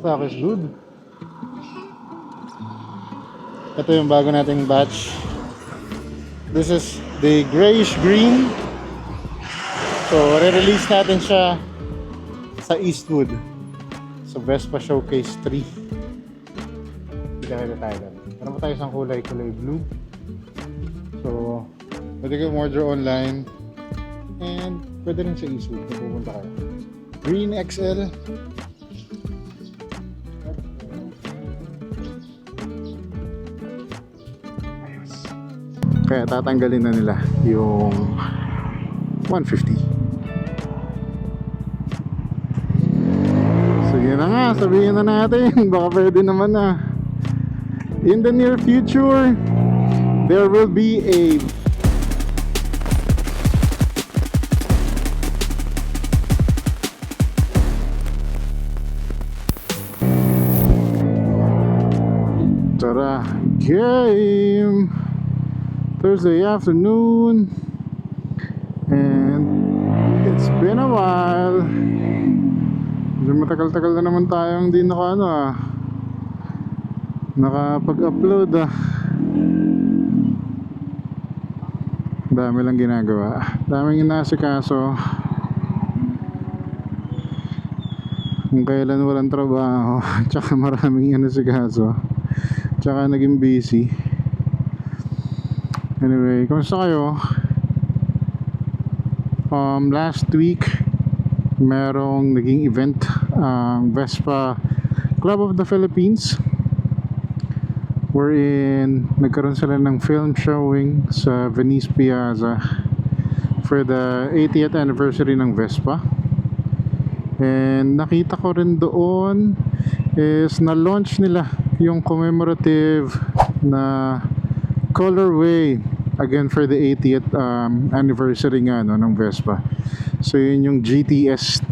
Stock is good. Ito yung bago nating batch. This is the grayish green. So, re-release natin siya sa Eastwood. So, Vespa Showcase 3. Pinakita tayo doon. Meron pa tayo isang kulay blue. So, pwede kayo order online. And pwede rin sa Eastwood kung pupunta kayo. Green XL. Ayos. Kaya tatanggalin na nila yung 150. Sige na nga, sabihin na natin. Baka pwede naman na. In the near future, there will be a Tara, game Thursday afternoon, and it's been a while. Medyo matagal-tagal na naman tayong di nakapag-upload. Dami lang ginagawa, daming inasikaso. Kung kailan walang trabaho, tsaka maraming inasikaso, tsaka naging busy. Anyway, kamusta kayo? Last week merong naging event ang Vespa Club of the Philippines, wherein nagkaroon sila ng film showing sa Venice Piazza for the 80th anniversary ng Vespa. And nakita ko rin doon is na-launch nila yung commemorative na colorway again for the 80th anniversary nga ng Vespa. So yun yung GTS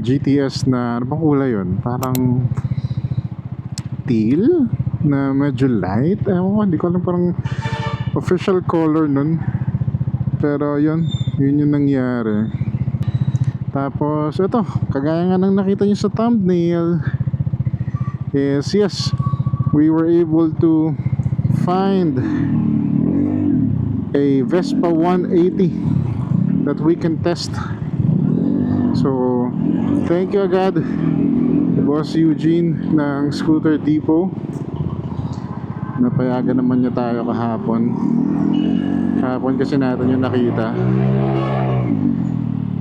GTS na ano bang kulay yun? Parang teal na medyo light. Hindi ko alam, parang official color nun. Pero yun yung nangyari. Tapos ito, kagaya nga ng nakita nyo sa thumbnail, is yes, we were able to find a Vespa 180 that we can test. So thank you agad Boss Eugene ng Scooter Depot. Napayagan naman niya tayo kahapon kasi natin yung nakita.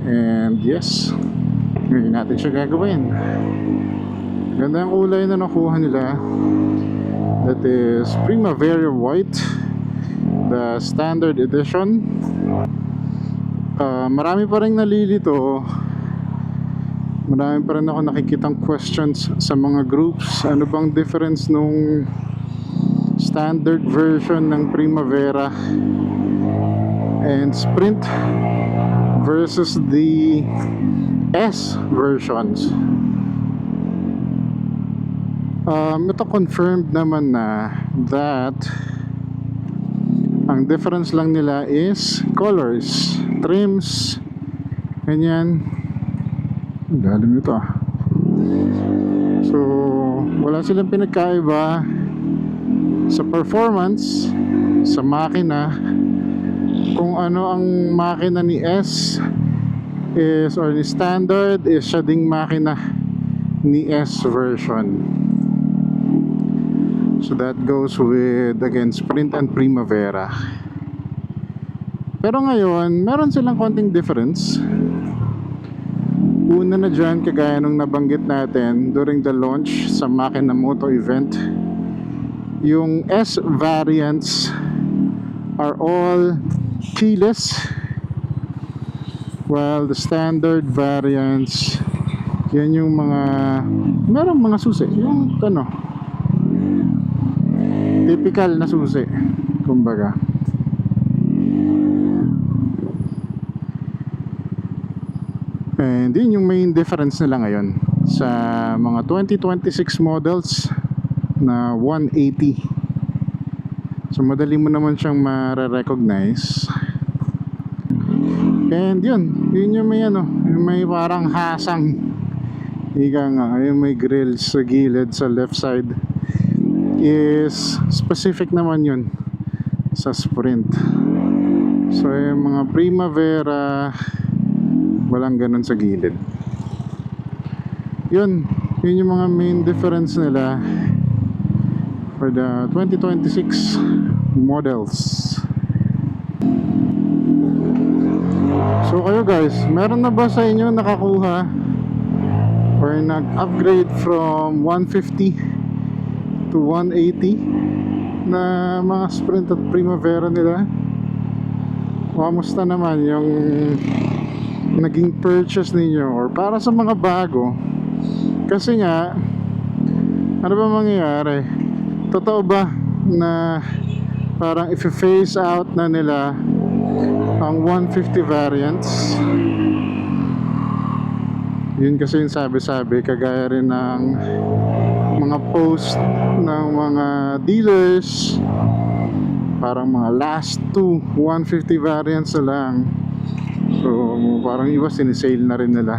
And yes, ngayon natin siya gagawin. Ganda ang kulay na nakuha nila. That is Primavera White, the standard edition. Marami pa rin nalilito. Marami pa rin ako nakikitang questions sa mga groups. Ano bang difference nung standard version ng Primavera and Sprint versus the S versions? Ito confirmed naman na that ang difference lang nila is colors, trims, ganyan. Ang galing nito. So wala silang pinagkaiba sa performance, sa makina. Kung ano ang makina ni S is, or ni standard, is siya ding makina ni S version. So that goes with again Sprint and Primavera. Pero ngayon meron silang konting difference. Una na dyan, kagaya nung nabanggit natin during the launch sa Makina Moto event, yung S variants are all keyless, while the standard variants, yan yung merong mga susi, yung typical na susi, kumbaga. And yun yung main difference nila ngayon sa mga 2026 models na 180. So madali mo naman siyang ma-recognize. And yun yung may yung may parang hasang Ika nga, yung may grills sa gilid sa left side is specific naman yun sa Sprint. So yung mga Primavera, walang ganun sa gilid. Yun yung mga main difference nila for the 2026 models. So kayo guys, meron na ba sa inyo nakakuha or nag-upgrade from 150 to 180 na mga Sprint at Primavera nila? Kamusta naman yung naging purchase ninyo? Or para sa mga bago, kasi nga, ano ba mangyayari? Totoo ba na parang if-phase out na nila ang 150 variants? Yun kasi yung sabi-sabi, kagaya rin ng mga post ng mga dealers, parang mga last 2 150 variants na lang. So parang iwas sinisale na rin nila.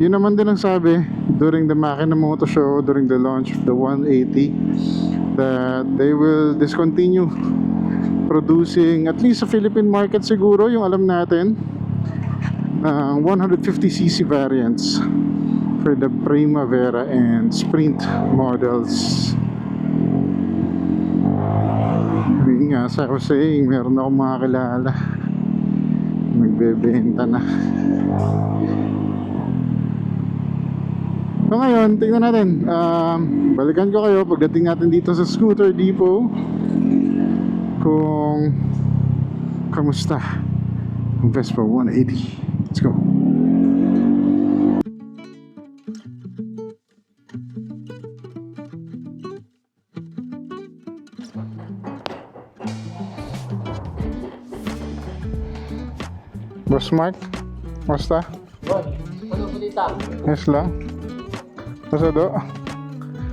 Yun naman din ang sabi during the Makina Moto Show, during the launch of the 180, that they will discontinue producing, at least sa Philippine market siguro, yung alam natin, 150cc variants for the Primavera and Sprint models. Yun nga, sa ako saying, meron akong mga kilala nagbebenta na. So ngayon, tingnan natin, balikan ko kayo pagdating natin dito sa Scooter Depot kung kamusta ang Vespa 180. Let's go. Boss Mark, kamusta? Ano balita? Yes lang. Basta do?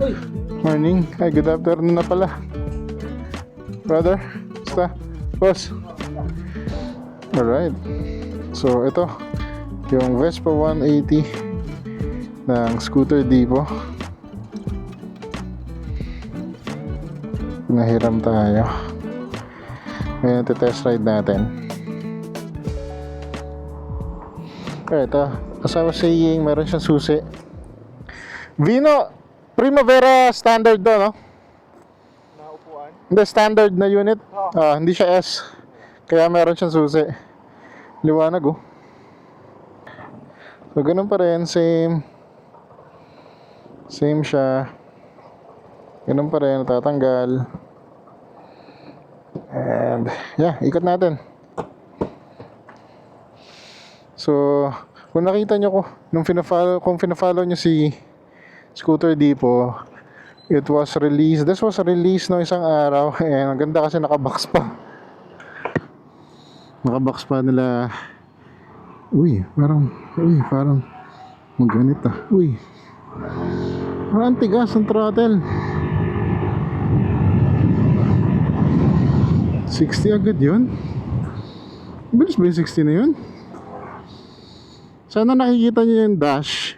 Uy! Morning. Ay, good afternoon na pala. Brother, kamusta? Boss. Alright. So, ito yung Vespa 180 ng Scooter Depot. Nahiram tayo. Ngayon, test ride natin. Okay, ito. Kasama saying, meron siyang susi. Vino, Primavera standard do, no? Na upuan? Hindi, standard na unit. Hindi siya S. Kaya meron siyang susi. Liwanag, oh. So, ganun pa rin. Same. Same siya. Ganun pa rin. Natatanggal. And, yeah, ikot natin. So, kung nakita nyo ko, kung pina-follow nyo si Scooter Depot, it was released, this was released no isang araw, and ang ganda kasi nakabox pa nila. Parang maganit ah. Parang tigas ang throttle. 60 agad yun. Bilis ba yung 60 na yun? Sana nakikita niyo yung dash.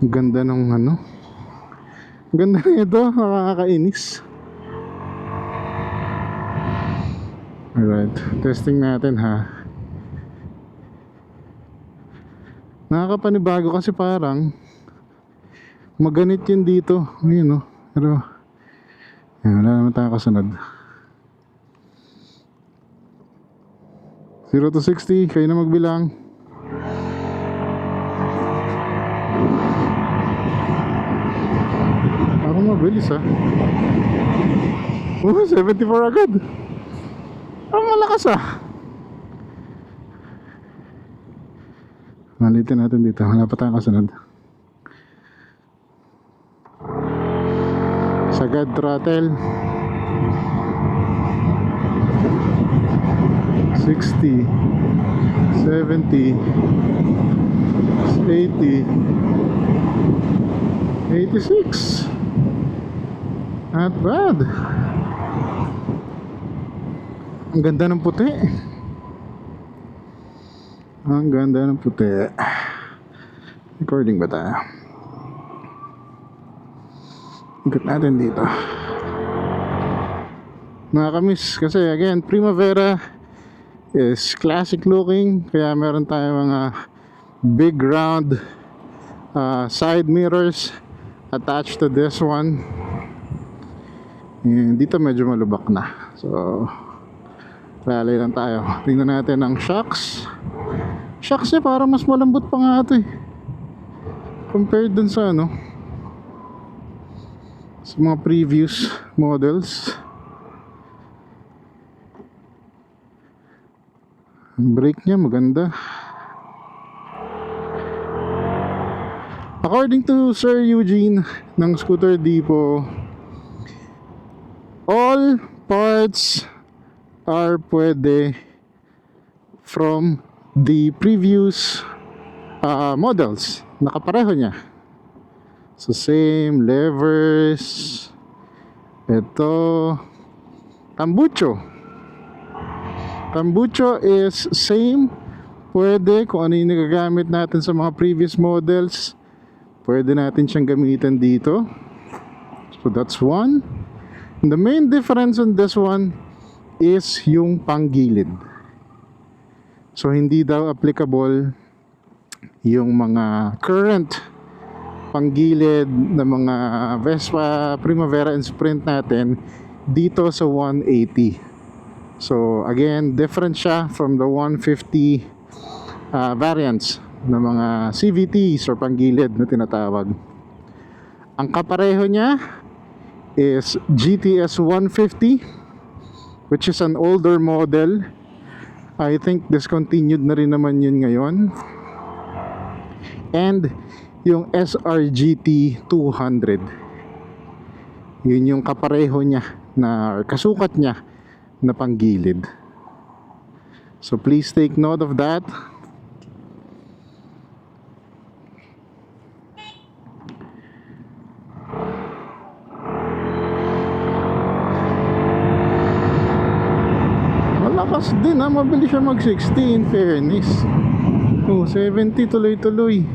Ang ganda ng ano. Ang ganda nito, nakakainis. Alright, testing natin ha. Nakakapanibago kasi parang maganit yun dito. Ayun oh. Pero wala naman tayong kasunod. 0 to 60, kayo na magbilang. Ako mabilis ha. 74 agad. Ang malakas ah. Malitin natin dito, wala pa tayong kasunod. Sagad throttle. 60, 70, 80, 86. Not bad. Ang ganda ng puti. Ang ganda ng puti. Recording ba tayo? Ikot natin dito. Nakakamiss kasi again, Primavera is classic looking. Kaya meron tayong mga big round side mirrors attached to this one. And dito medyo malubak na. So lalay lang tayo. Tingnan natin ang shocks. Shocks niya parang mas malambot pa nga ito eh, compared dun sa ano, sa mga previous models. Ang brake niya maganda. According to Sir Eugene ng Scooter Depot, all parts are pwede from the previous models. Nakapareho niya. So same levers. Ito tambucho. Tambucho is same. Pwede kung ano yung nagagamit natin sa mga previous models. Pwede natin siyang gamitin dito. So that's one. And the main difference on this one is yung panggilid. So hindi daw applicable yung mga current panggilid na mga Vespa, Primavera and Sprint natin dito sa 180. So again, different siya from the 150 variants na mga CVTs or panggilid na tinatawag. Ang kapareho niya is GTS 150, which is an older model. I think discontinued na rin naman yun ngayon. And yung SRGT 200. Yun yung kapareho niya na, or kasukat niya na panggilid. So please take note of that. Malakas din mabilis siya mag 60 in fairness. 70 tuloy-tuloy.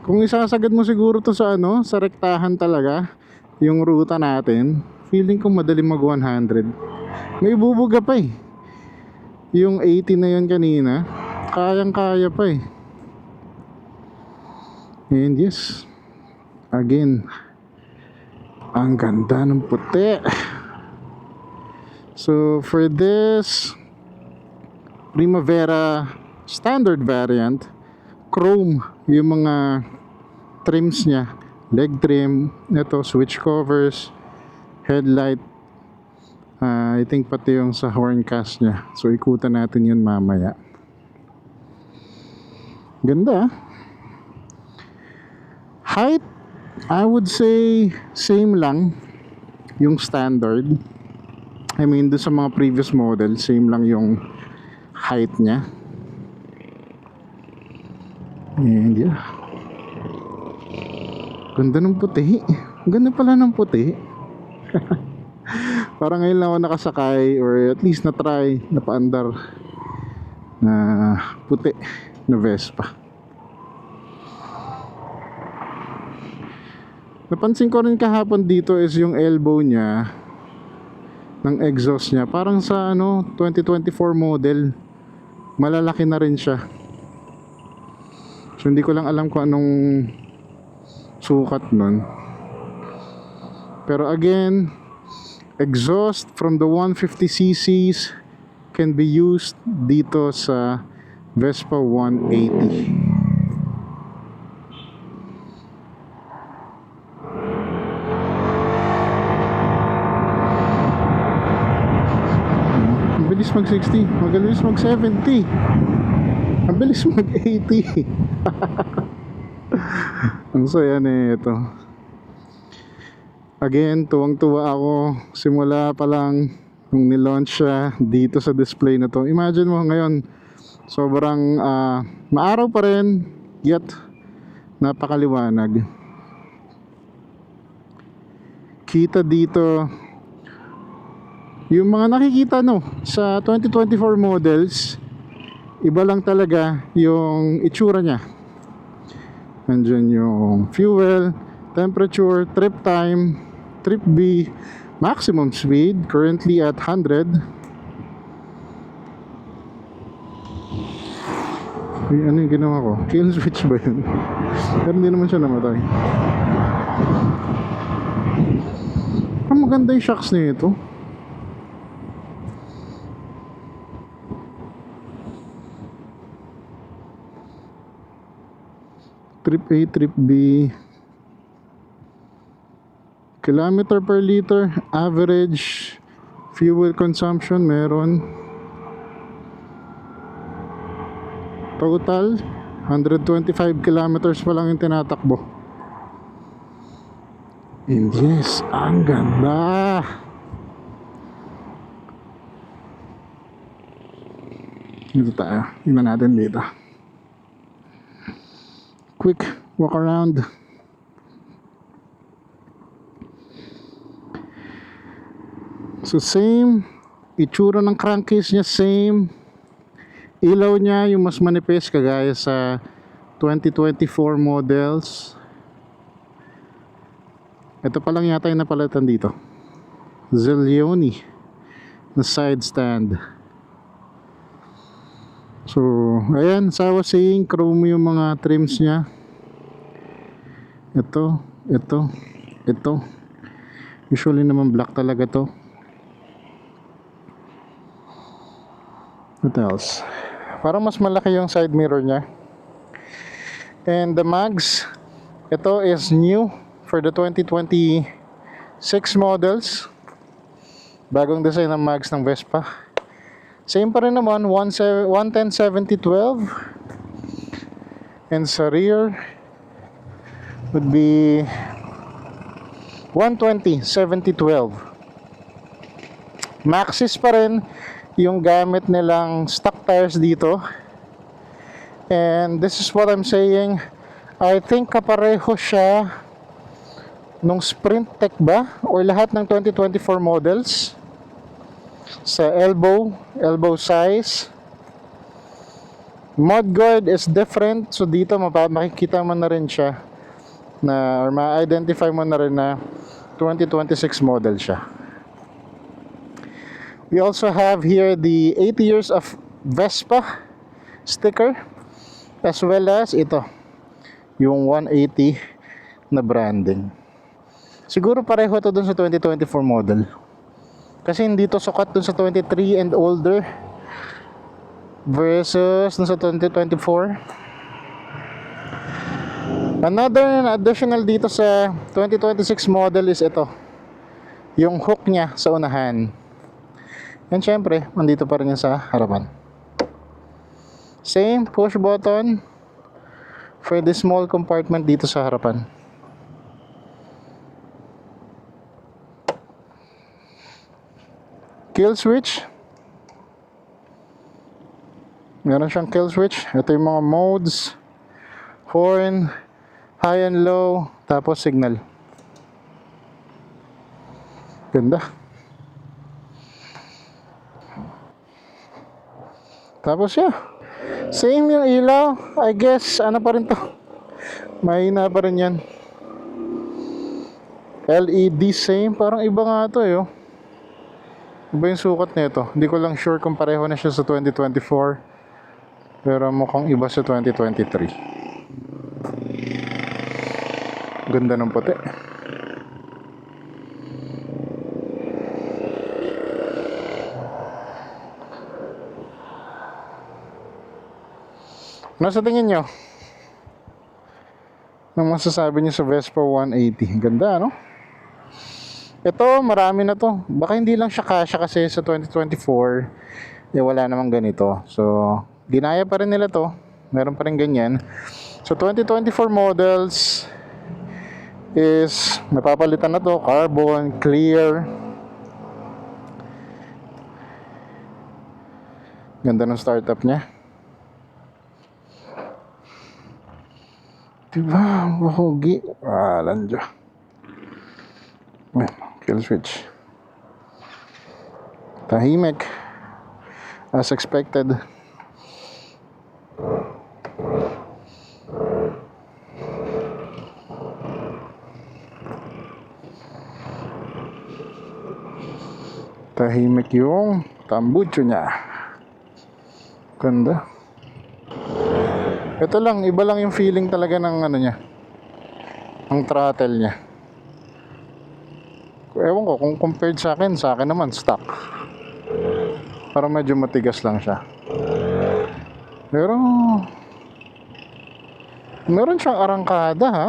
Kung isasagad mo siguro to sa ano, sa rektahan talaga yung ruta natin, feeling ko madali mag 100. May bubuga pa eh. Yung 80 na yun kanina, kayang-kaya pa eh. And yes, again, ang ganda ng puti. So for this Primavera standard variant, chrome yung mga trims niya. Leg trim, ito switch covers, headlight, I think pati yung sa horn cast niya. So ikutan natin yun mamaya. Ganda. Height, I would say same lang yung standard. I mean doon sa mga previous model, same lang yung height niya. And yeah, ganda ng puti. Ganda pala ng puti. Parang ngayon lang ako nakasakay, or at least na-try, napaandar na puti na Vespa. Napansin ko rin kahapon dito is yung elbow niya ng exhaust niya, parang sa ano 2024 model, malalaki na rin siya. So hindi ko lang alam kung anong sukat nun. Pero again, exhaust from the 150cc's can be used dito sa Vespa 180. Ang bilis mag 60, magalis mag 70, ang bilis mag 80. Ang saya na ito. Again, tuwang-tuwa ako simula pa lang nung nilaunch siya dito sa display na to. Imagine mo ngayon, sobrang maaraw pa rin, yet napakaliwanag. Kita dito Yung mga nakikita no sa 2024 models, iba lang talaga yung itsura niya. Nandiyan yung fuel, temperature, trip time, trip B, maximum speed currently at 100. Ano yung ginawa ko? Kill switch ba yun? Pero hindi naman siya namatay. Maganda yung shocks na ito. Trip A, trip B. Kilometer per liter, average fuel consumption meron. Total 125 kilometers pa lang yung tinatakbo. And yes, ang ganda. Dito tayo, tingnan natin dito. Quick walk around. So same itsura ng crankcase niya, same ilaw niya, yung mas manipis kagaya sa 2024 models. Ito pa lang yata yung napalitan dito, Zelioni na side stand. So ayan, as I was saying, chrome yung mga trims niya. Ito usually naman black talaga to. What else? Parang mas malaki yung side mirror niya. And the mags, ito is new for the 2026 models. Bagong design ng mags ng Vespa. Same pa rin naman, 110/70/12. And sa rear would be 120/70/12. Maxis pa rin yung gamit nilang stock tires dito. And this is what I'm saying, I think kapareho siya nung Sprint Tech ba or lahat ng 2024 models sa elbow size. Mudguard is different, so dito makikita mo na rin siya na, or ma-identify mo na rin na 2026 model siya. We also have here the 80 years of Vespa sticker, as well as ito, yung 180 na branding. Siguro pareho ito dun sa 2024 model. Kasi hindi to sukat dun sa 23 and older versus dun sa 2024. Another additional dito sa 2026 model is ito, yung hook niya sa unahan. And syempre, nandito pa rin yan sa harapan. Same push button for the small compartment dito sa harapan. Kill switch. Meron siyang kill switch. Ito yung mga modes. Horn, high and low, tapos signal. Ganda. Tapos same yung ilaw. I guess ano pa rin to, mahina pa rin yan. LED same. Parang iba nga to oh. Iba yung sukat nito. Hindi ko lang sure kung pareho na siya sa 2024, pero mukhang iba sa 2023. Ganda ng puti. Ano sa tingin nyo? Anong masasabi nyo sa Vespa 180? Ganda, no? Ito, marami na to. Baka hindi lang siya kasya kasi sa 2024 wala namang ganito. So, ginaya pa rin nila to. Meron pa rin ganyan. So, 2024 models is napapalitan na to. Carbon, clear. Ganda ng startup niya. Diba? Mahugi. Landiyo. Kill switch. Tahimik. As expected. Tahimik yung tambucho niya. Ganda. Ito lang, iba lang yung feeling talaga ng ano niya. Ang throttle niya. Ewan ko, kung compared sa akin naman stock. Parang medyo matigas lang siya. Pero meron siyang arangkada ha.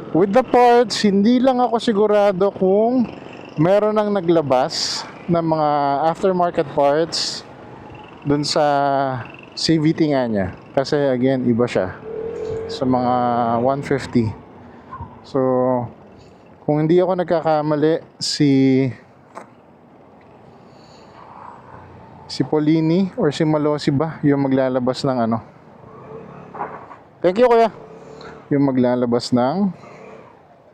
With the parts, hindi lang ako sigurado kung meron nang naglabas ng mga aftermarket parts dun sa CVT nga niya. Kasi again, iba siya sa mga 150. So, kung hindi ako nagkakamali, si Polini or si Malosi ba yung maglalabas ng ano? Thank you kuya. Yung maglalabas ng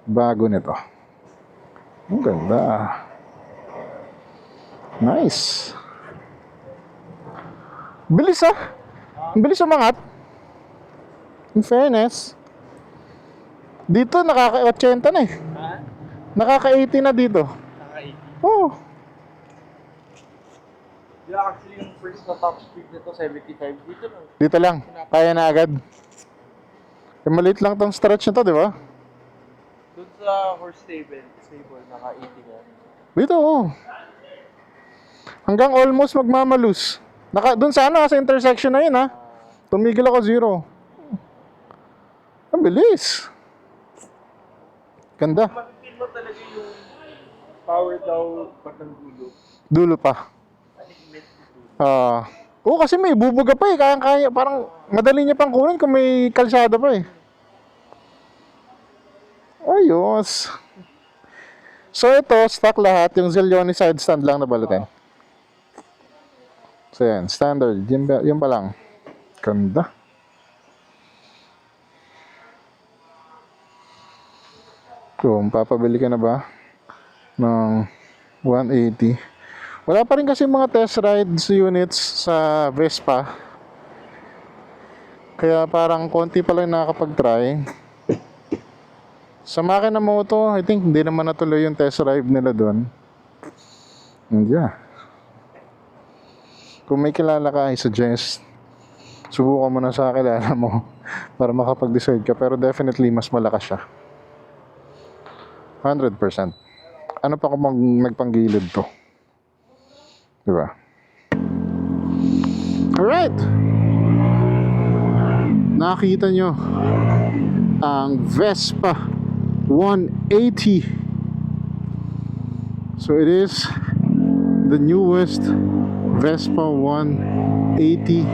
bago nito. Ang ganda. Nice. Bilis ah. Ang bilis umangat. In fairness. Dito nakaka-80 na eh. Ha? Nakaka-80 na dito. Naka-80. Oh. Yeah, actually yung first na top speed nito, 75. Dito lang. Dito lang. Kaya na agad. Eh, maliit lang tong stretch na to, di ba? Doon sa horse stable, naka-80 nga. Dito, oh. Hanggang almost magmamalus. Doon sa ano, sa intersection na yun, ha? Tumigil ako 0. Ang bilis. Ganda. Mapipil mo talaga yung power daw pag ng dulo. Dulo pa. Oo, kasi may bubuga pa eh. Kaya, parang madali niya pang kunin kung may kalsada pa eh. Ayos. So ito, stock lahat. Yung Zilioni side stand lang na balutin. So yan, standard. Yun pa lang. Ganda. Kung papabili ka na ba ng 180. Wala pa rin kasi mga test rides units sa Vespa. Kaya parang konti pa lang nakakapag-try. Sa Makina Moto, I think hindi naman natuloy yung test drive nila doon. And yeah. Kung may kilala ka, I suggest subukan mo na sa kilala mo para makapag-decide ka. Pero definitely mas malakas siya. 100%. Ano pa kung magpanggilid to? Diba? Alright. Nakita nyo ang Vespa 180. So it is the newest Vespa 180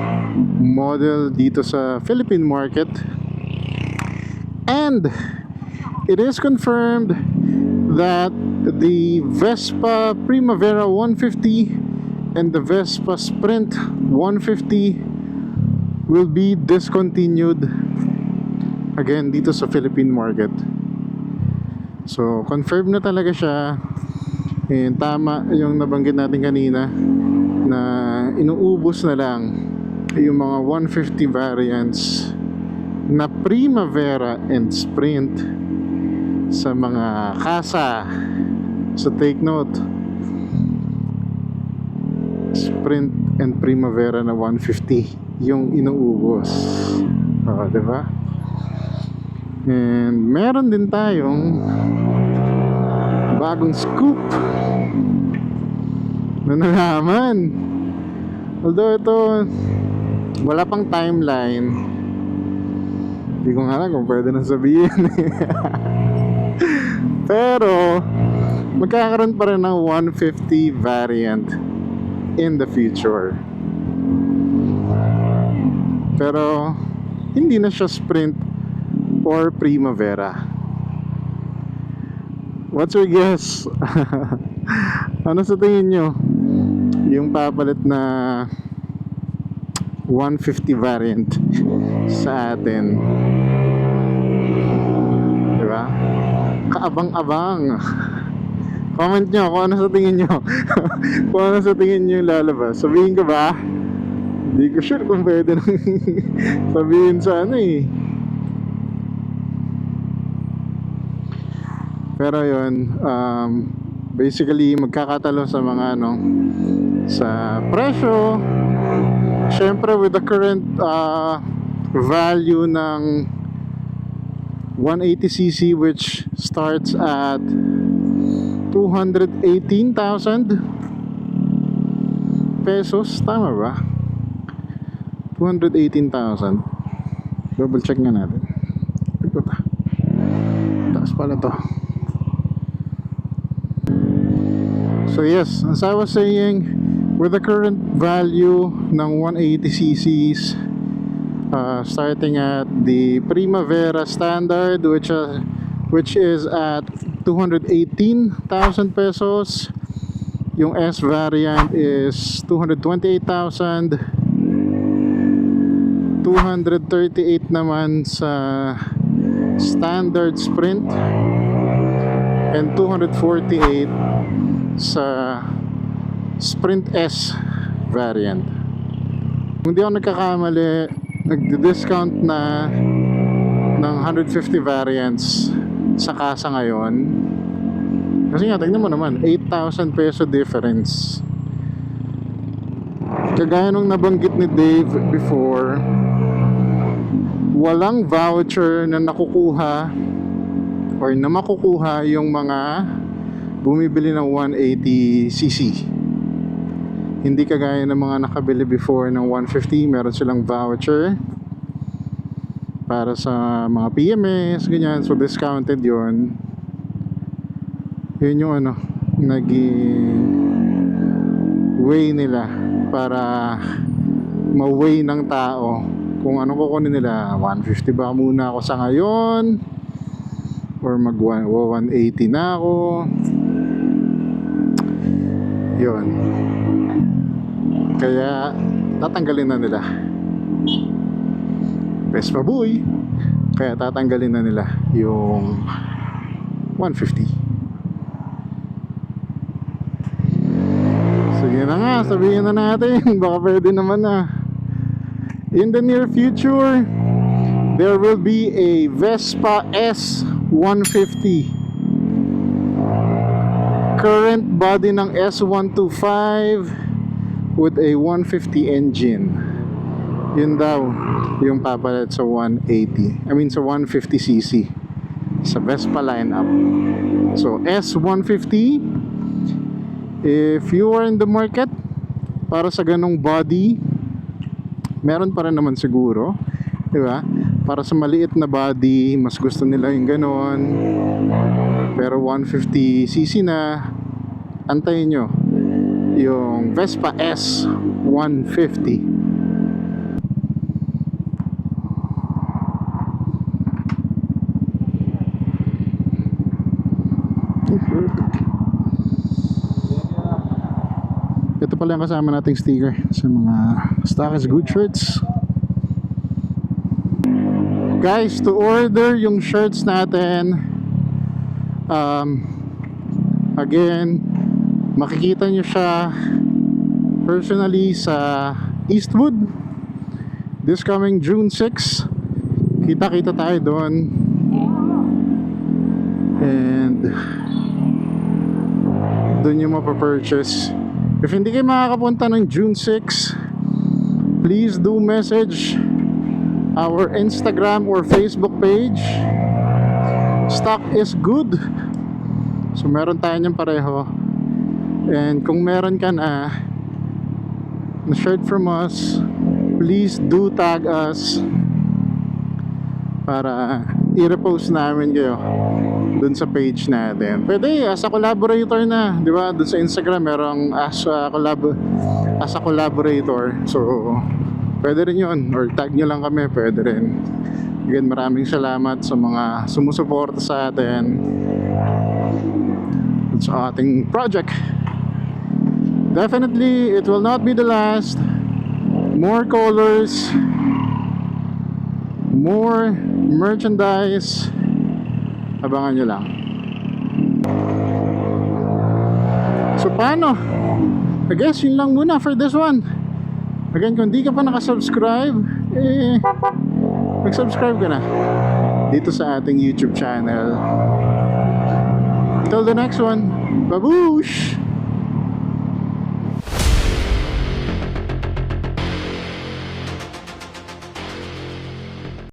model dito sa Philippine market. And it is confirmed that the Vespa Primavera 150 and the Vespa Sprint 150 will be discontinued again dito sa Philippine market. So confirmed na talaga siya. And tama yung nabanggit natin kanina na inuubos na lang yung mga 150 variants na Primavera and Sprint sa mga kasa. So take note, Sprint and Primavera na 150 yung inuubos. Diba? And meron din tayong bagong scoop na nalaman. Although ito wala pang timeline, hindi ko nga alam kung pwede na sabihin. Pero magkakaroon pa rin ng 150 variant in the future. Pero hindi na siya Sprint or Primavera. What's your guess? Ano sa tingin nyo yung papalit na 150 variant sa atin? ba? Kaabang-abang. Comment nyo kung ano sa tingin nyo. Kung ano sa tingin nyo yung lalabas. Sabihin ko ba? Hindi ko sure kung pwede nang sabihin sa ano eh. Pero yun, basically magkakatalo sa mga ano, sa presyo. Syempre with the current value ng 180cc which starts at 218,000 pesos, tama ba? 218,000. Double check nga natin. Ito ta. Taas pala to. So yes, as I was saying, with the current value ng 180cc's, starting at the Primavera standard, which is at 218,000 pesos. Yung S variant is 228,000. 238 naman sa standard Sprint, and 248 sa Sprint S variant. Kung di ako nagkakamali, nagdi-discount na ng 150 variants sa kasa ngayon. Kasi nga, tignan mo naman, 8,000 peso difference. Kagaya nung nabanggit ni Dave before, walang voucher na nakukuha or na makukuha yung mga bumibili ng 180cc. Hindi kagaya ng mga nakabili before ng 150, meron silang voucher para sa mga PMS, ganyan. So discounted yun. Yun yung ano, naging way nila para ma-way ng tao kung ano kukunin nila. 150 ba muna ako sa ngayon, or mag 180 na ako. Yun. Kaya tatanggalin na nila. Vespa Boy. Kaya tatanggalin na nila yung 150. Sige na nga, sabihin na natin. Baka pwede naman na. In the near future, there will be a Vespa S150. Current body ng S125 with a 150 engine. Yun daw yung papalit sa 180. I mean sa 150cc sa Vespa lineup. So S150, if you are in the market para sa ganong body, meron pa rin naman siguro, di ba? Para sa maliit na body, mas gusto nila yung ganon. Pero 150cc na, antayin nyo yung Vespa S150. Ito pala yung kasama nating sticker sa mga Stockers Good shirts. Guys, to order yung shirts natin, again, makikita nyo siya personally sa Eastwood this coming June 6. Kita-kita tayo doon. And doon yung mapapurchase. If hindi kayo makakapunta ng June 6, please do message our Instagram or Facebook page. Stock is good. So meron tayo niyang pareho. And kung meron ka na shirt from us, please do tag us para i-repost namin kayo dun sa page natin. Pwede as a collaborator na, di ba? Dun sa Instagram merong as a collaborator. So pwede rin yun, or tag nyo lang kami, pwede rin. Again, maraming salamat sa mga sumusuporta sa atin sa ating project. Definitely, it will not be the last. More colors, more merchandise, Abangan nyo lang. So paano? I guess yun lang muna for this one. Again, kung di ka pa nakasubscribe, mag-subscribe ka na dito sa ating YouTube channel. Till the next one, baboosh!